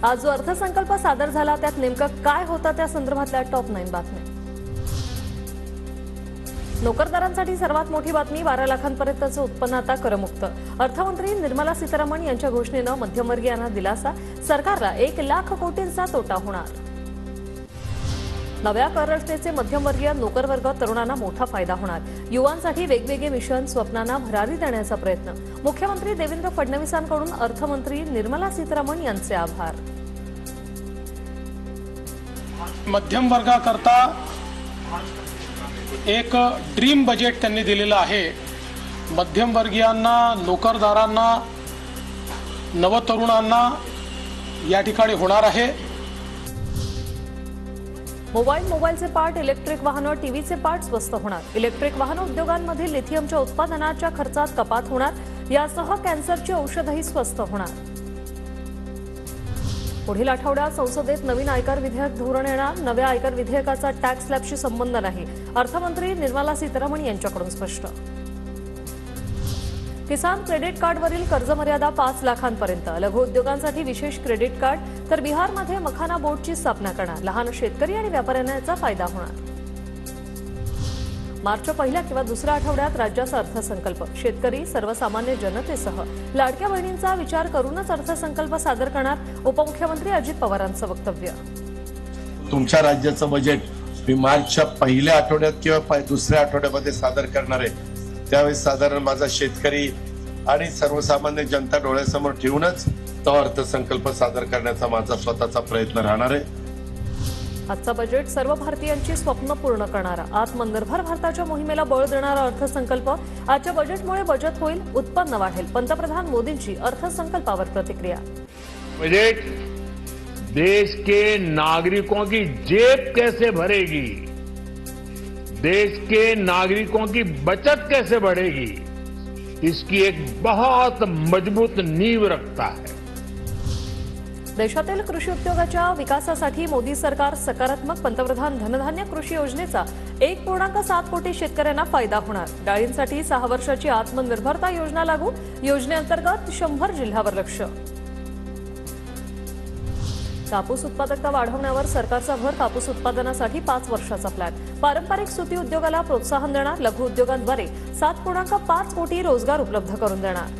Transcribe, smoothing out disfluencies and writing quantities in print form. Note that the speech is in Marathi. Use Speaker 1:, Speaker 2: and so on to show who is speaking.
Speaker 1: आज जो अर्थसंकल्प सादर झाला त्यात नेमकं काय होतं त्या संदर्भातल्या टॉप 9 बातम्या। नोकरदारांसाठी सर्वात मोठी बातमी, 12 लाखांपर्यंतचं उत्पन्न आता करमुक्त। अर्थमंत्री निर्मला सीतारामन यांच्या घोषणेनं मध्यमवर्गीयांना दिलासा, सरकारला 1 लाख कोटींचा तोटा होणार। नव्या कर रचनेचे मध्यमवर्गीय नोकरवर्ग तरुणांना मोठा फायदा होणार। युवांसाठी वेगवेगळे मिशन, स्वप्नांना भरारी देण्याचा प्रयत्न। मुख्यमंत्री देवेंद्र फडणवीसांकडून अर्थमंत्री निर्मला सीतारामन यांचे आभार।
Speaker 2: मध्यम वर्गाकरता एक ड्रीम बजेट त्यांनी दिलेलं आहे। मध्यमवर्गीयांना, नोकरदारांना, नवतरुणांना या ठिकाणी होणार आहे।
Speaker 1: मोबाईलचे पार्ट, इलेक्ट्रिक वाहनं, टीव्हीचे पार्ट स्वस्त होणार। इलेक्ट्रिक वाहन उद्योगांमधील लिथियमच्या उत्पादनाच्या खर्चात कपात होणार। यासह कॅन्सरची औषधही स्वस्त होणार। पुढील आठवड्यात संसदेत नवीन आयकर विधेयक धोरण येणार। नव्या आयकर विधेयकाचा टॅक्स स्लॅबशी संबंध नाही, अर्थमंत्री निर्मला सीतारामन यांच्याकडून स्पष्ट। किसान क्रेडिट कार्डवरील कर्ज मर्यादा 5 लाखांपर्यंत। लघु उद्योगांसाठी विशेष क्रेडिट कार्ड, तर बिहारमध्ये मखाना बोर्डची स्थापना करणार। लहान शेतकरी आणि व्यापाऱ्यांना याचा फायदा होणार। मार्च पहिल्या किंवा दुसऱ्या आठवड्यात राज्याचा अर्थसंकल्प। शेतकरी, सर्वसामान्य जनतेसह लाडक्या बहिणींचा विचार करूनच अर्थसंकल्प सादर करणार। उपमुख्यमंत्री अजित पवारांचं वक्तव्य।
Speaker 3: तुमच्या राज्याचं बजेट मी मार्चच्या पहिल्या आठवड्यात किंवा दुसऱ्या आठवड्यामध्ये सादर करणार आहे। त्यावेळेस साधारण माझा शेतकरी आणि सर्वसामान्य जनता डोळ्यासमोर ठेवूनच तो अर्थसंकल्प सादर करण्याचा माझा स्वतःचा प्रयत्न राहणार आहे।
Speaker 1: आजचा बजेट सर्व भारतीयांची स्वप्न पूर्ण करणारा, आत्मनिर्भर भारताच्या मोहिमेला बळ देणारा अर्थसंकल्प। आजच्या बजेटमुळे बचत होईल, उत्पन्न वाढेल। पंतप्रधान मोदींची अर्थसंकल्पावर प्रतिक्रिया।
Speaker 4: बजट देश के नागरिकों की जेब कैसे भरेगी, देश के नागरिकों की बचत कैसे बढ़ेगी, इसकी एक बहुत मजबूत नींव रखता है।
Speaker 1: देशातील कृषी उद्योगाच्या विकासासाठी मोदी सरकार सकारात्मक। पंतप्रधान धनधान्य कृषी योजनेचा 1.7 कोटी शेतकऱ्यांना फायदा होणार। डाळींसाठी 6 वर्षाची आत्मनिर्भरता योजना लागू। योजनेअंतर्गत 100 जिल्ह्यावर लक्ष। कापूस उत्पादकता वाढवण्यावर सरकारचा भर। कापूस उत्पादनासाठी 5 वर्षाचा प्लॅन। पारंपरिक सुती उद्योगाला प्रोत्साहन देणार। लघु उद्योगांद्वारे 7.5 कोटी रोजगार उपलब्ध करून देणार।